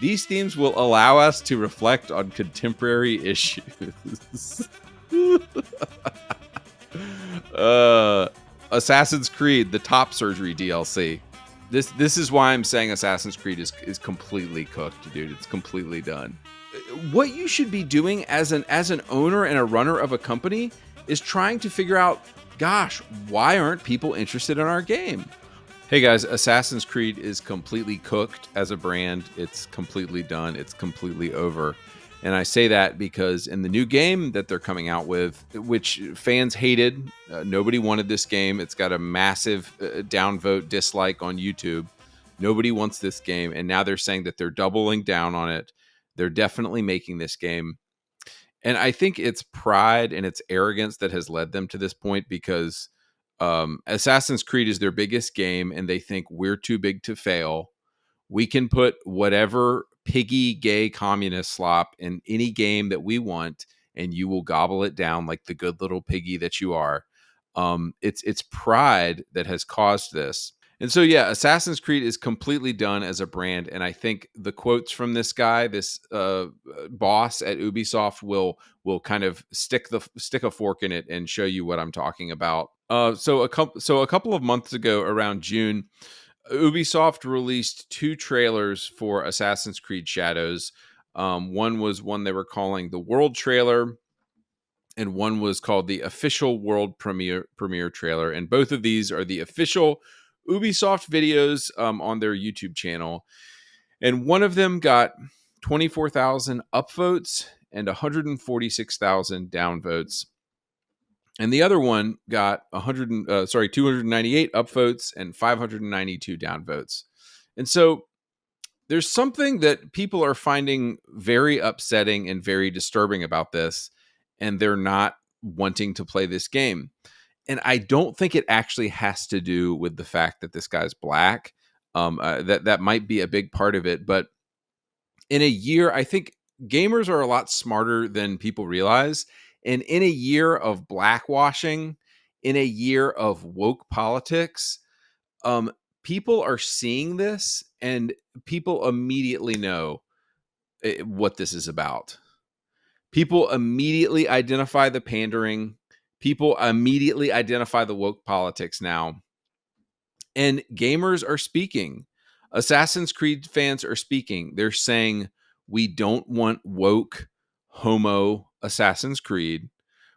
These themes will allow us to reflect on contemporary issues. Assassin's Creed, the Top Surgery DLC. This is why I'm saying Assassin's Creed is completely cooked, dude. It's completely done. What you should be doing as an owner and a runner of a company is trying to figure out, gosh, why aren't people interested in our game? Hey guys, Assassin's Creed is completely cooked as a brand. It's completely done. It's completely over. And I say that because in the new game that they're coming out with, which fans hated, nobody wanted this game. It's got a massive downvote dislike on YouTube. Nobody wants this game. And now they're saying that they're doubling down on it. They're definitely making this game. And I think it's pride and it's arrogance that has led them to this point, because Assassin's Creed is their biggest game and they think we're too big to fail. We can put whatever piggy, gay, communist slop in any game that we want, and you will gobble it down like the good little piggy that you are. It's pride that has caused this. And so, yeah, Assassin's Creed is completely done as a brand. And I think the quotes from this guy, this boss at Ubisoft, will kind of stick a fork in it and show you what I'm talking about. So a couple of months ago, around June, Ubisoft released 2 trailers for Assassin's Creed Shadows. One was one they were calling the World Trailer, and one was called the Official World Premiere Trailer. And both of these are the official Ubisoft videos on their YouTube channel. And one of them got 24,000 upvotes and 146,000 downvotes. And the other one got 298 upvotes and 592 downvotes. And so there's something that people are finding very upsetting and very disturbing about this, and they're not wanting to play this game. And I don't think it actually has to do with the fact that this guy's black. That might be a big part of it. But in a year, I think gamers are a lot smarter than people realize. And in a year of blackwashing, in a year of woke politics, people are seeing this, and people immediately know what this is about. People immediately identify the pandering. People immediately identify the woke politics now. And gamers are speaking. Assassin's Creed fans are speaking. They're saying, we don't want woke, homo Assassin's Creed.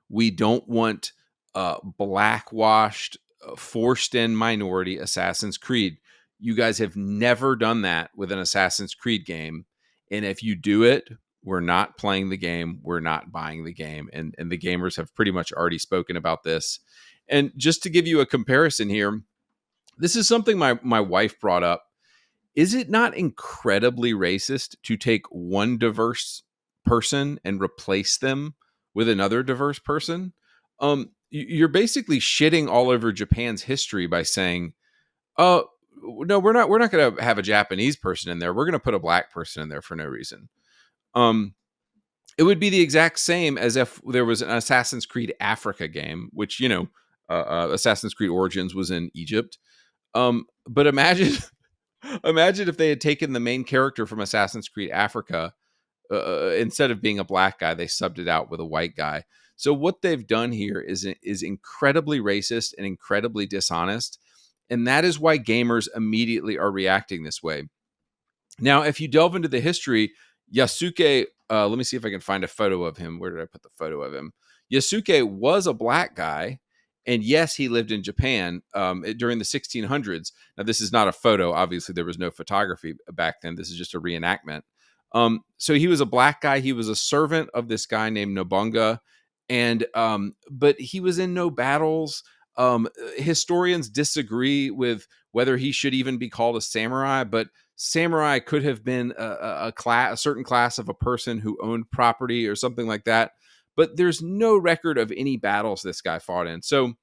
We don't want blackwashed, forced in minority Assassin's Creed. You guys have never done that with an Assassin's Creed game. And if you do it, we're not playing the game. We're not buying the game. And the gamers have pretty much already spoken about this. And just to give you a comparison here, this is something my wife brought up. Is it not incredibly racist to take one diverse person and replace them with another diverse person? You're basically shitting all over Japan's history by saying, "Oh, no, we're not going to have a Japanese person in there. We're going to put a black person in there for no reason." It would be the exact same as if there was an Assassin's Creed Africa game, which, Assassin's Creed Origins was in Egypt. But imagine if they had taken the main character from Assassin's Creed Africa, instead of being a black guy, they subbed it out with a white guy. So what they've done here is incredibly racist and incredibly dishonest. And that is why gamers immediately are reacting this way. Now, if you delve into the history, Yasuke, let me see if I can find a photo of him. Where did I put the photo of him? Yasuke was a black guy. And yes, he lived in Japan during the 1600s. Now, this is not a photo. Obviously, there was no photography back then. This is just a reenactment. So he was a black guy. He was a servant of this guy named Nobunaga. And but he was in no battles. Historians disagree with whether he should even be called a samurai, but samurai could have been a certain class of a person who owned property or something like that. But there's no record of any battles this guy fought in. So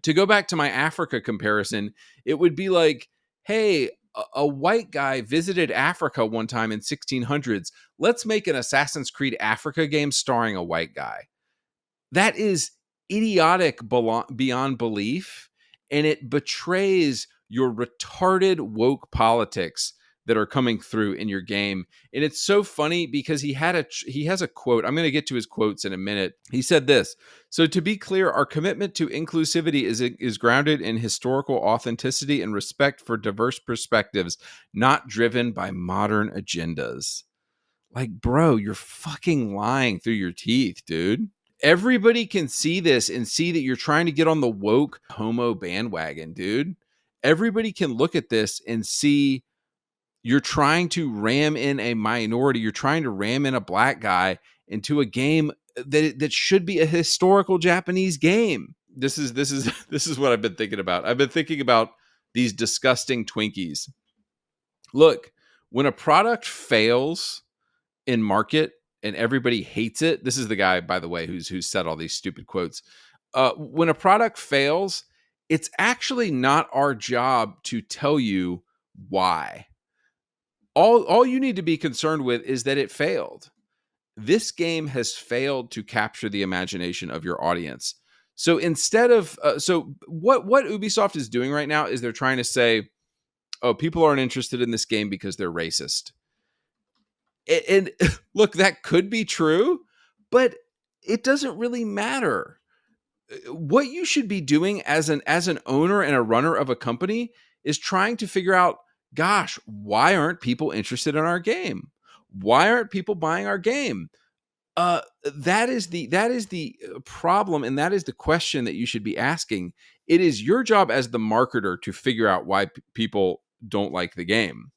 to go back to my Africa comparison, it would be like, hey, a white guy visited Africa one time in 1600s. Let's make an Assassin's Creed Africa game starring a white guy. That is idiotic beyond belief, and it betrays your retarded woke politics that are coming through in your game. And it's so funny because he has a quote. I'm going to get to his quotes in a minute. He said this: "So to be clear, our commitment to inclusivity is grounded in historical authenticity and respect for diverse perspectives, not driven by modern agendas." Like, bro, you're fucking lying through your teeth, dude. Everybody can see this and see that you're trying to get on the woke homo bandwagon, dude. Everybody can look at this and see you're trying to ram in a minority. You're trying to ram in a black guy into a game that should be a historical Japanese game. This is what I've been thinking about. I've been thinking about these disgusting Twinkies. Look, when a product fails in market and everybody hates it, this is the guy, by the way, who's said all these stupid quotes. When a product fails, it's actually not our job to tell you why. All you need to be concerned with is that it failed. This game has failed to capture the imagination of your audience. So instead of what Ubisoft is doing right now is they're trying to say, oh, people aren't interested in this game because they're racist. And look, that could be true, but it doesn't really matter. What you should be doing as an owner and a runner of a company is trying to figure out, gosh, why aren't people interested in our game? Why aren't people buying our game? That is the problem, and that is the question that you should be asking. It is your job as the marketer to figure out why people don't like the game.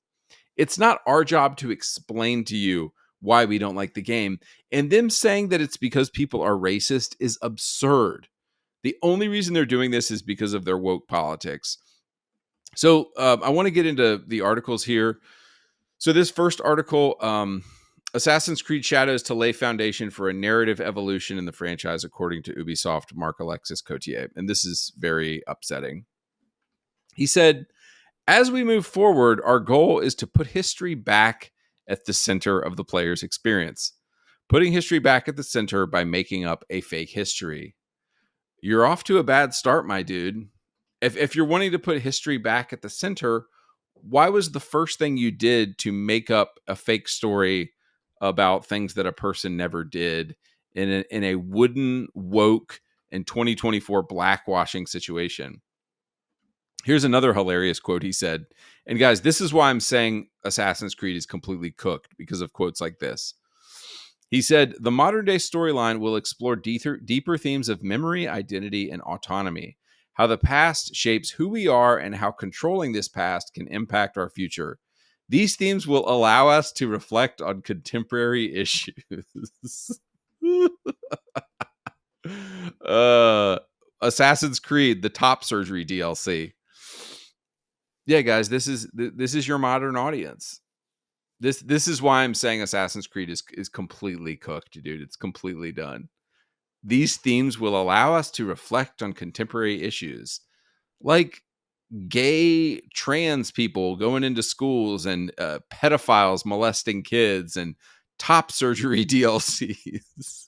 It's not our job to explain to you why we don't like the game. And them saying that it's because people are racist is absurd. The only reason they're doing this is because of their woke politics. So I want to get into the articles here. So this first article, Assassin's Creed Shadows to lay foundation for a narrative evolution in the franchise, according to Ubisoft Mark Alexis Cotier. And this is very upsetting. He said, as we move forward, our goal is to put history back at the center of the player's experience. Putting history back at the center by making up a fake history. You're off to a bad start, my dude. If you're wanting to put history back at the center, why was the first thing you did to make up a fake story about things that a person never did in a wooden, woke, and 2024 blackwashing situation? Here's another hilarious quote he said. And guys, this is why I'm saying Assassin's Creed is completely cooked, because of quotes like this. He said, the modern day storyline will explore deeper themes of memory, identity, and autonomy, how the past shapes who we are and how controlling this past can impact our future. These themes will allow us to reflect on contemporary issues. Assassin's Creed, the Top Surgery DLC. Yeah, guys, this is your modern audience. This is why I'm saying Assassin's Creed is completely cooked, dude. It's completely done. These themes will allow us to reflect on contemporary issues, like gay trans people going into schools and pedophiles molesting kids and top surgery DLCs.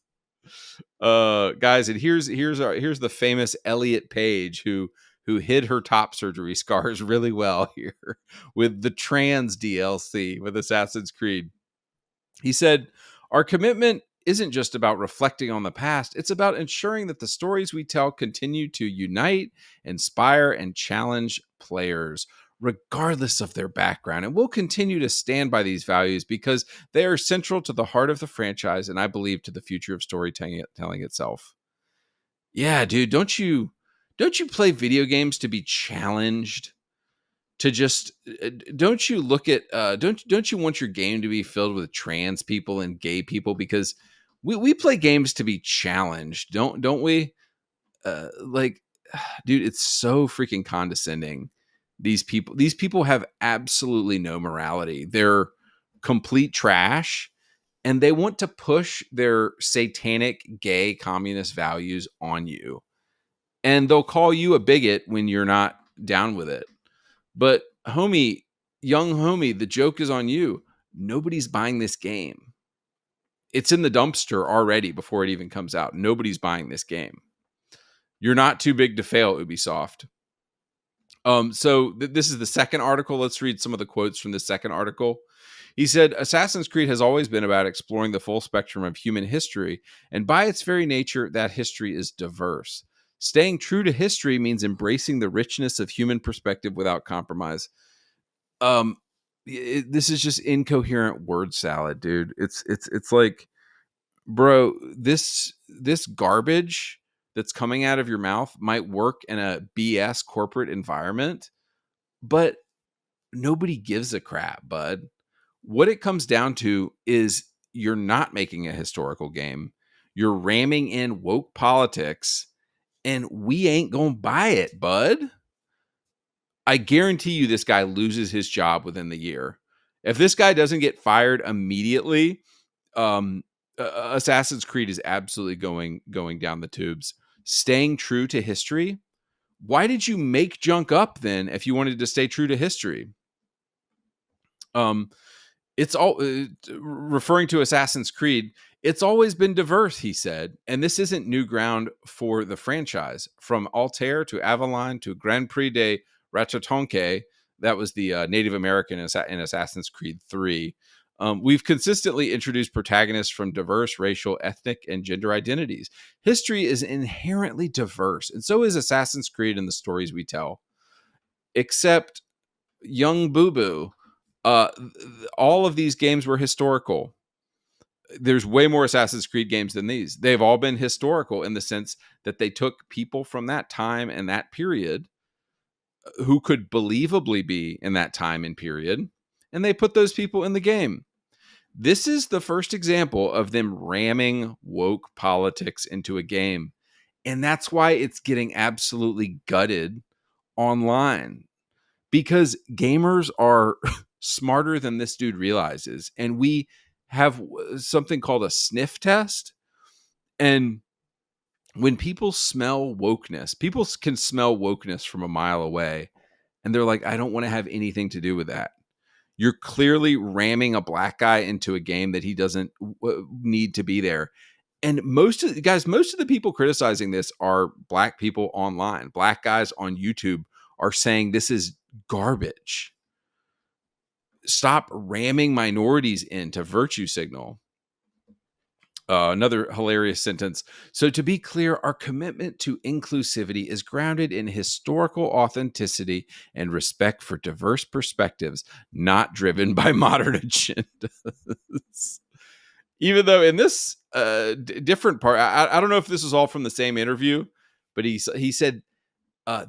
Guys, and here's the famous Elliot Page who hid her top surgery scars really well here with the trans DLC with Assassin's Creed. He said, our commitment isn't just about reflecting on the past, it's about ensuring that the stories we tell continue to unite, inspire, and challenge players, regardless of their background. And we'll continue to stand by these values because they are central to the heart of the franchise, and I believe to the future of storytelling itself. Yeah, dude, don't you play video games to be challenged? To just don't you look at don't you want your game to be filled with trans people and gay people? Because we play games to be challenged, don't we? Like, dude, it's so freaking condescending. These people have absolutely no morality. They're complete trash, and they want to push their satanic gay communist values on you. And they'll call you a bigot when you're not down with it. But homie, young homie, the joke is on you. Nobody's buying this game. It's in the dumpster already before it even comes out. Nobody's buying this game. You're not too big to fail, Ubisoft. This is the second article. Let's read some of the quotes from the second article. He said, Assassin's Creed has always been about exploring the full spectrum of human history, and by its very nature, that history is diverse. Staying true to history means embracing the richness of human perspective without compromise. Um, this is just incoherent word salad, dude. It's like, bro, this garbage that's coming out of your mouth might work in a BS corporate environment, but nobody gives a crap, bud. What it comes down to is you're not making a historical game. You're ramming in woke politics, and we ain't gonna buy it, bud. I guarantee you this guy loses his job within the year. If this guy doesn't get fired immediately, Assassin's Creed is absolutely going down the tubes. Staying true to history. Why did you make junk up then if you wanted to stay true to history? It's all referring to Assassin's Creed. It's always been diverse, he said, and this isn't new ground for the franchise. From Altair to Avalon to Grand Prix de Ratonke, that was the Native American in Assassin's Creed 3. We've consistently introduced protagonists from diverse racial, ethnic, and gender identities. History is inherently diverse, and so is Assassin's Creed and the stories we tell. Except young Boo Boo. All of these games were historical. There's way more Assassin's Creed games than these. They've all been historical in the sense that they took people from that time and that period who could believably be in that time and period, and they put those people in the game. This is the first example of them ramming woke politics into a game. And that's why it's getting absolutely gutted online, because gamers are smarter than this dude realizes. And we have something called a sniff test. And when people smell wokeness, people can smell wokeness from a mile away. And they're like, I don't want to have anything to do with that. You're clearly ramming a black guy into a game that he doesn't need to be there. And most of the people criticizing this are black people online. Black guys on YouTube are saying this is garbage. Stop ramming minorities into virtue signal. Another hilarious sentence. So, to be clear, our commitment to inclusivity is grounded in historical authenticity and respect for diverse perspectives, not driven by modern agendas. Even though in this different part, I don't know if this is all from the same interview, but he said,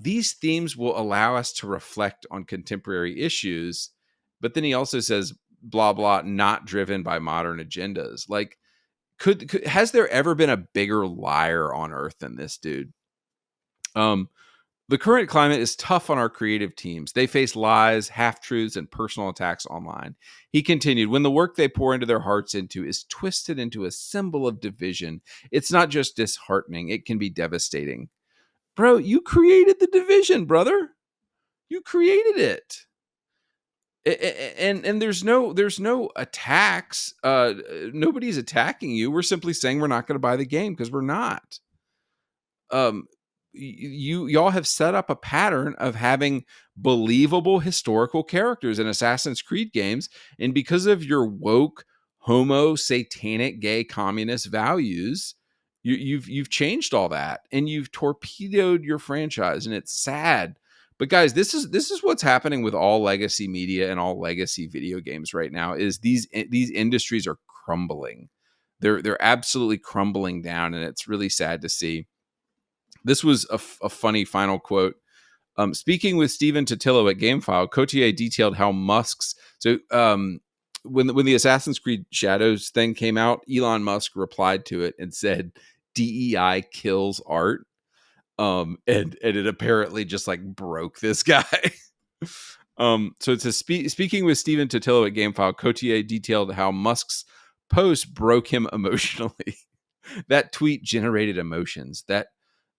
these themes will allow us to reflect on contemporary issues. But then he also says, blah, blah, not driven by modern agendas. Like, has there ever been a bigger liar on earth than this dude? The current climate is tough on our creative teams. They face lies, half-truths, and personal attacks online. He continued, when the work they pour into their hearts into is twisted into a symbol of division, it's not just disheartening, it can be devastating. Bro, you created the division, brother. You created it. And there's no attacks. Nobody's attacking you. We're simply saying we're not going to buy the game because we're not. Y'all have set up a pattern of having believable historical characters in Assassin's Creed games, and because of your woke, homo, satanic, gay, communist values, you've changed all that, and you've torpedoed your franchise, and it's sad. But guys, this is what's happening with all legacy media and all legacy video games right now. Is these industries are crumbling. They're absolutely crumbling down, and it's really sad to see. This was a funny final quote. Speaking with Stephen Totillo at GameFile, Cotier detailed how Musk's when the Assassin's Creed Shadows thing came out, Elon Musk replied to it and said, "DEI kills art." And it apparently just like broke this guy. So to speaking with Stephen Totillo at GameFile, Cotier detailed how Musk's post broke him emotionally. That tweet generated emotions. That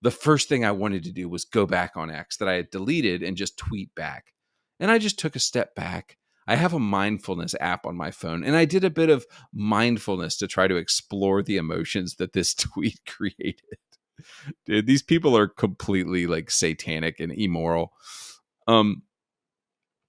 the first thing I wanted to do was go back on X that I had deleted and just tweet back. And I just took a step back. I have a mindfulness app on my phone, and I did a bit of mindfulness to try to explore the emotions that this tweet created. Dude, these people are completely like satanic and immoral. Um,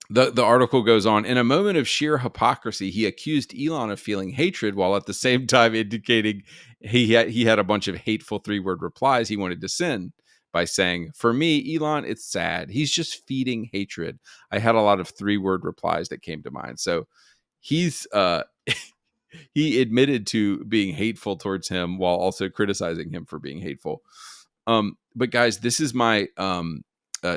the article goes on. In a moment of sheer hypocrisy, he accused Elon of feeling hatred while at the same time indicating he had a bunch of hateful 3-word replies he wanted to send by saying, "For me, Elon, it's sad. He's just feeding hatred." I had a lot of 3-word replies that came to mind. So he's he admitted to being hateful towards him while also criticizing him for being hateful. But guys, this is my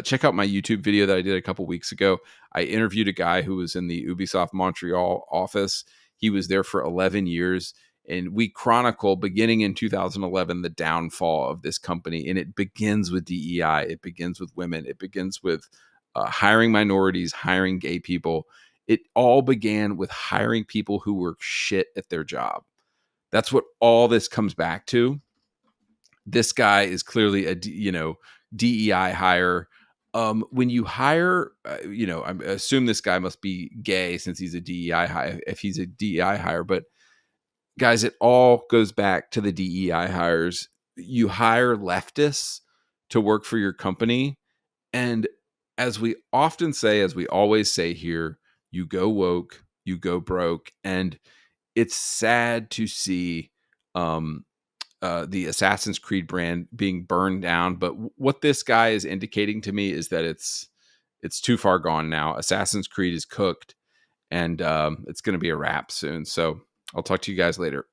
check out my YouTube video that I did a couple weeks ago. I interviewed a guy who was in the Ubisoft Montreal office. He was there for 11 years. And we chronicle, beginning in 2011, the downfall of this company. And it begins with DEI. It begins with women. It begins with hiring minorities, hiring gay people. It all began with hiring people who were shit at their job. That's what all this comes back to. This guy is clearly a DEI hire. When you hire, I assume this guy must be gay since he's a DEI hire. If he's a DEI hire, but guys, it all goes back to the DEI hires. You hire leftists to work for your company, and as we often say, as we always say here, you go woke, you go broke, and it's sad to see the Assassin's Creed brand being burned down. But what this guy is indicating to me is that it's too far gone now. Assassin's Creed is cooked, and it's going to be a wrap soon. So I'll talk to you guys later.